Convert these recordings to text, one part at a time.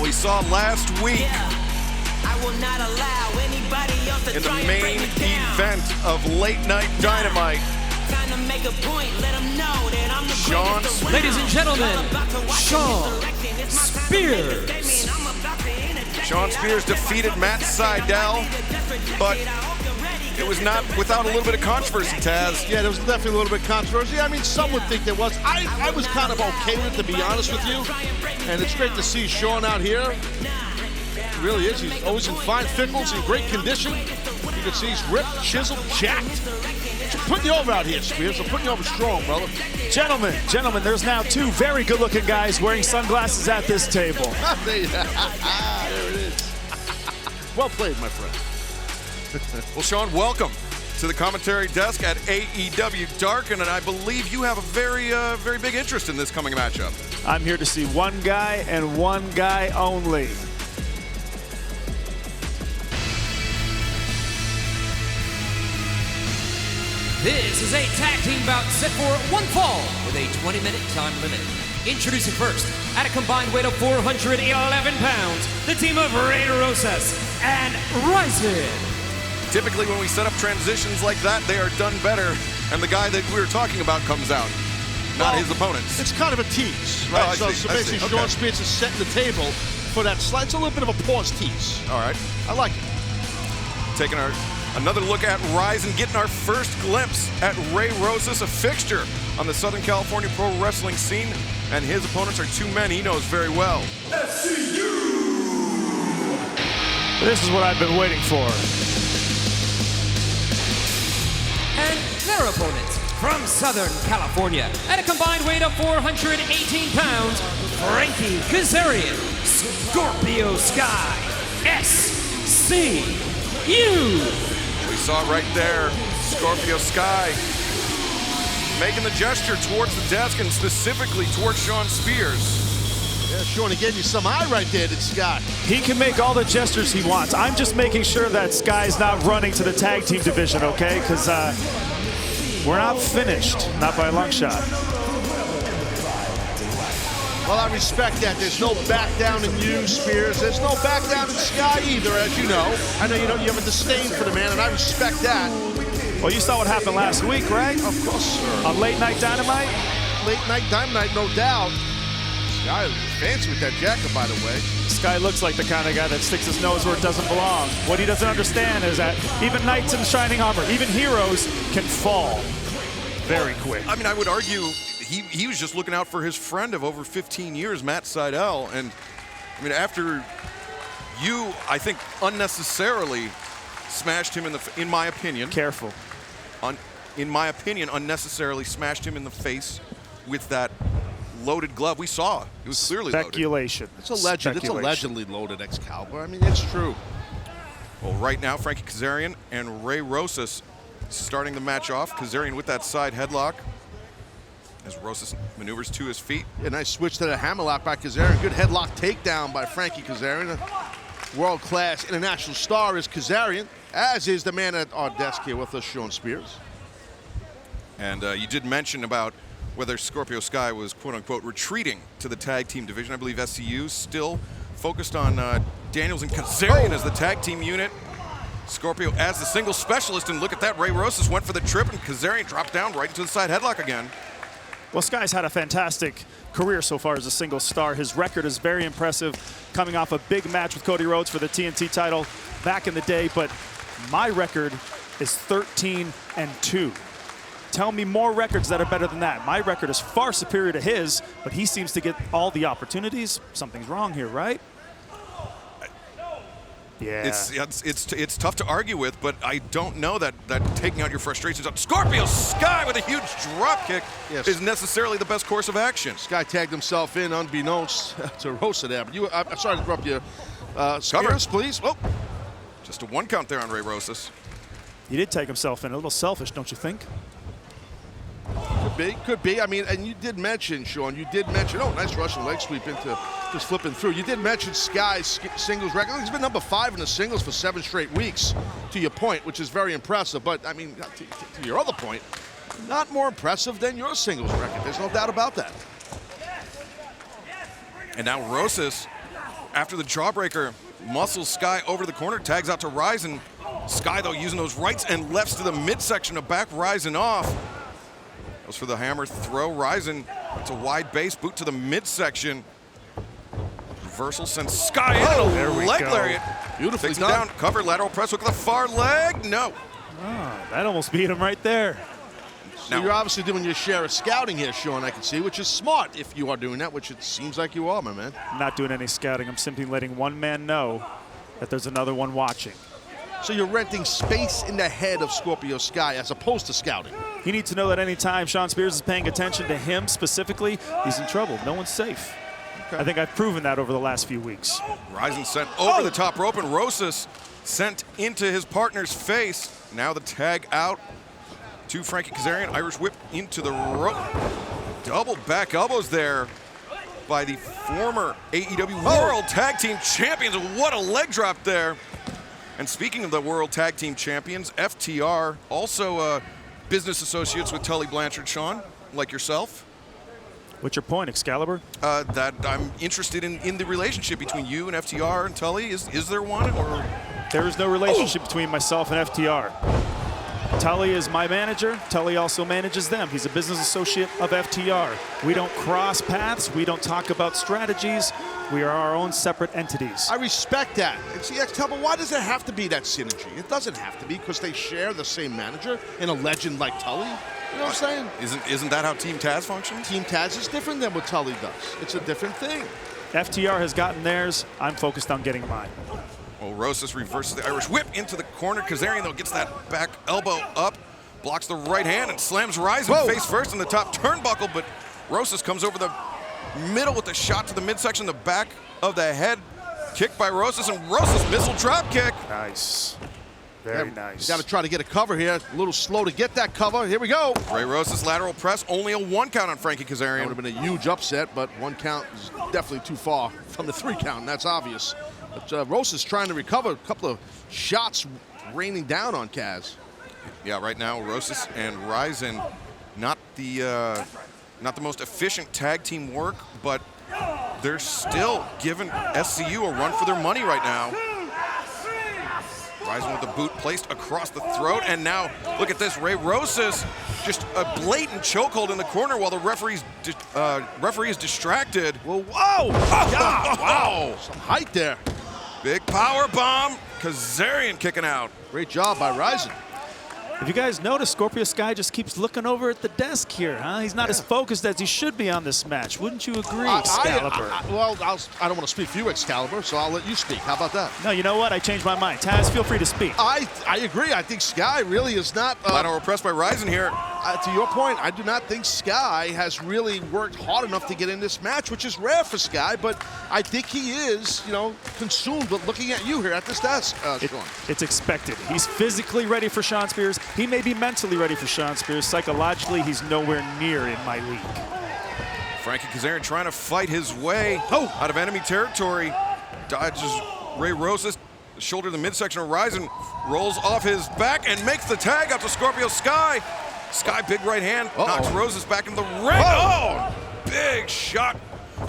we saw last week I will not allow anybody else to in the try and main break me down. event of Late Night Dynamite. Time to make a point, let them know that I'm the Sean greatest around. Ladies and gentlemen, Sean Spears. Sean Spears defeated Matt Sydal, but it was not without a little bit of controversy, Taz. Yeah, there was definitely a little bit of controversy. I mean, some would think there was. I was kind of okay with it, to be honest with you. And it's great to see Sean out here. He really is. He's always in fine fitness, in great condition. You can see he's ripped, chiseled, jacked. I'm putting you over out here, Spears. I'm putting you over strong, brother. Gentlemen, there's now two very good-looking guys wearing sunglasses at this table. There it is. Well played, my friend. Well, Sean, welcome to the commentary desk at AEW Dark, and I believe you have a very big interest in this coming matchup. I'm here to see one guy and one guy only. This is a tag team bout set for one fall with a 20-minute time limit. Introducing first, at a combined weight of 411 pounds, the team of Rosas and Ryzin. Typically, when we set up transitions like that, they are done better, and the guy that we were talking about comes out, not his opponents. It's kind of a tease, right? Oh, so basically, Sean Spears is setting the table for that slide. It's a little bit of a pause tease. All right. I like it. Taking another look at Ryzin, getting our first glimpse at Rosas, a fixture on the Southern California pro wrestling scene, and his opponents are two men he knows very well. SCU! This is what I've been waiting for. And their opponents from Southern California, at a combined weight of 418 pounds, Frankie Kazarian, Scorpio Sky, SCU. We saw it right there, Scorpio Sky making the gesture towards the desk and specifically towards Sean Spears. Yeah, Sean, he gave you some eye right there, did Scott. He can make all the gestures he wants. I'm just making sure that Sky's not running to the tag team division, okay? Because we're not finished, not by a long shot. Well, I respect that. There's no back down in you, Spears. There's no back down in Sky either, as you know. I know you have a disdain for the man, and I respect that. Well, you saw what happened last week, right? Of course, sir. On Late Night Dynamite? Late Night Dynamite, no doubt. Sky fancy with that jacket, by the way. Sky looks like the kind of guy that sticks his nose where it doesn't belong. What he doesn't understand is that even knights in shining armor, even heroes, can fall very quick. I mean, I would argue he was just looking out for his friend of over 15 years, Matt Sydal, and I mean, after you, I think, unnecessarily smashed him in my opinion. Careful. In my opinion, unnecessarily smashed him in the face with that loaded glove. We saw it was clearly Speculation. loaded. It's alleged. It's allegedly loaded Excalibur. I mean, it's true. Well, right now, Frankie Kazarian and Rosas starting the match off. Kazarian with that side headlock as Rosas maneuvers to his feet. A nice switch to the hammerlock by Kazarian. Good headlock takedown by Frankie Kazarian. A world-class international star is Kazarian, as is the man at our desk here with us, Sean Spears. And you did mention about whether Scorpio Sky was quote-unquote retreating to the tag team division. I believe SCU still focused on Daniels and Kazarian as the tag team unit. Scorpio as the single specialist, and look at that, Rosas went for the trip and Kazarian dropped down right into the side headlock again. Well, Sky's had a fantastic career so far as a single star. His record is very impressive, coming off a big match with Cody Rhodes for the TNT title back in the day, but my record is 13-2. Tell me more records that are better than that. My record is far superior to his, but he seems to get all the opportunities. Something's wrong here, right? Yeah. It's tough to argue with, but I don't know that taking out your frustrations on Scorpio Sky with a huge drop kick is necessarily the best course of action. Sky tagged himself in unbeknownst to Rosa there. But I'm sorry to interrupt you. Spears, please. Oh. Just a one count there on Rosas. He did take himself in. A little selfish, don't you think? Could be. I mean, and you did mention, Sean, oh, nice Russian leg sweep into just flipping through. You did mention Sky's singles record. He's been number 5 in the singles for 7 straight weeks, to your point, which is very impressive. But, I mean, to your other point, not more impressive than your singles record. There's no doubt about that. And now Rosas after the jawbreaker, muscles Sky over the corner, tags out to Ryzin. Sky, though, using those rights and lefts to the midsection to back Ryzin off. Goes for the hammer throw. Ryzin, it's a wide base, boot to the midsection. Reversal sends Sky in, there we leg go. lariat. Beautifully Takes him done. down, cover, lateral press hook with the far leg. No. That almost beat him right there. So you're obviously doing your share of scouting here, Sean, I can see, which is smart if you are doing that, which it seems like you are, my man. I'm not doing any scouting. I'm simply letting one man know that there's another one watching. So you're renting space in the head of Scorpio Sky as opposed to scouting. He needs to know that anytime Shawn Spears is paying attention to him specifically, he's in trouble. No one's safe. I think I've proven that over the last few weeks. Ryzin sent over the top rope, and Rosas sent into his partner's face. Now the tag out to Frankie Kazarian. Irish whip into the rope. Double back elbows there by the former AEW World Tag Team Champions. What a leg drop there. And speaking of the World Tag Team Champions, FTR, also business associates with Tully Blanchard, Sean, like yourself. What's your point, Excalibur? That I'm interested in the relationship between you and FTR and Tully. Is there one? Or There is no relationship between myself and FTR. Tully is my manager. Tully also manages them. He's a business associate of FTR. We don't cross paths. We don't talk about strategies. We are our own separate entities. I respect that. And see, but why does there have to be that synergy? It doesn't have to be because they share the same manager and a legend like Tully. You know what I'm saying? Isn't that how Team Taz functions? Team Taz is different than what Tully does. It's a different thing. FTR has gotten theirs. I'm focused on getting mine. Well, Rosas reverses the Irish whip into the corner. Kazarian, though, gets that back elbow up, blocks the right hand, and slams Ryzin face first in the top turnbuckle, but Rosas comes over the middle with a shot to the midsection, the back of the head. Kick by Rosas, and Rosas missile drop kick. Nice. Very nice. Got to try to get a cover here. A little slow to get that cover. Here we go. Ray Rosas lateral press, only a 1 count on Frankie That Kazarian. would have been a huge upset, but 1 count is definitely too far from the 3 count, and that's obvious. But Rosas trying to recover a couple of shots raining down on Kaz. Yeah, right now Rosas and Ryzin, not the most efficient tag team work, but they're still giving SCU a run for their money right now. Ryzin with the boot placed across the throat, and now look at this, Ray Rosas, just a blatant chokehold in the corner while the referee is distracted. Whoa, whoa! God, wow! Some height there. Big power bomb. Kazarian kicking out. Great job by Ryzin. If you guys notice, Scorpio Sky just keeps looking over at the desk here, huh? He's not as focused as he should be on this match. Wouldn't you agree, Excalibur? I don't want to speak for you, Excalibur, so I'll let you speak. How about that? No, you know what? I changed my mind. Taz, feel free to speak. I agree. I think Sky really is not... Lateral press by Ryzin here. to your point, I do not think Sky has really worked hard enough to get in this match, which is rare for Sky, but I think he is, consumed with looking at you here at this desk, Sean. It's expected. He's physically ready for Shawn Spears. He may be mentally ready for Shawn Spears. Psychologically, he's nowhere near in my league. Frankie Kazarian trying to fight his way out of enemy territory. Dodges Ray Rosas, shoulder to the midsection of Ryzin, rolls off his back and makes the tag out to Scorpio Sky. Sky, big right hand, knocks Rosas back into the ring. Big shot.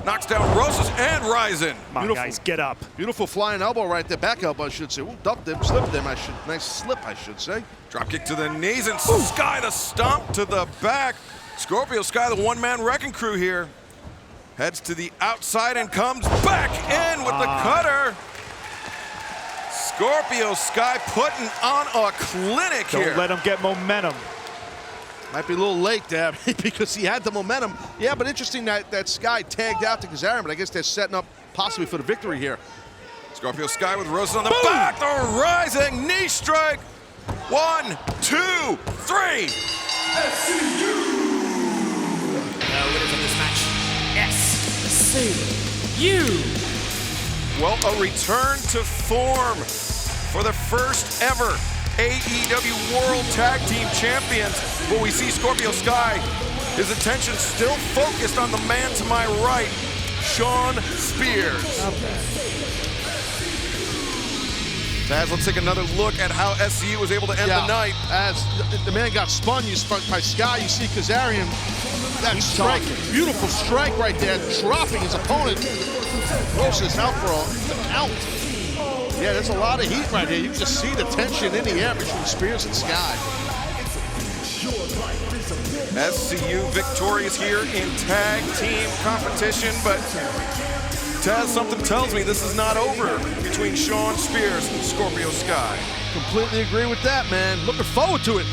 Knocks down Rosas and Ryzin. Come on, guys, get up. Beautiful flying elbow right there, back elbow, I should say. Ooh, ducked him, slipped him, nice slip, I should say. Drop kick to the knees and Sky the stomp to the back. Scorpio Sky, the one-man wrecking crew here. Heads to the outside and comes back in with the cutter. Scorpio Sky putting on a clinic here. Don't let him get momentum. Might be a little late there because he had the momentum. Yeah, but interesting that Sky tagged out to Kazarian, but I guess they're setting up possibly for the victory here. Scorpio Sky with Rosas on the back. The rising knee strike. 1, 2, 3. The winners of this match, SCU. Well, a return to form for the first ever AEW World Tag Team Champions. But we see Scorpio Sky, his attention still focused on the man to my right, Shawn Spears. Taz, let's take another look at how SCU was able to end the night. As the man got spun by Sky, you see Kazarian, that strike, beautiful strike right there, dropping his opponent. Rosas out for the count. Yeah, there's a lot of heat right here. You can just see the tension in the air between Spears and Sky. SCU victorious here in tag team competition, but Taz, something tells me this is not over between Shawn Spears and Scorpio Sky. Completely agree with that, man. Looking forward to it.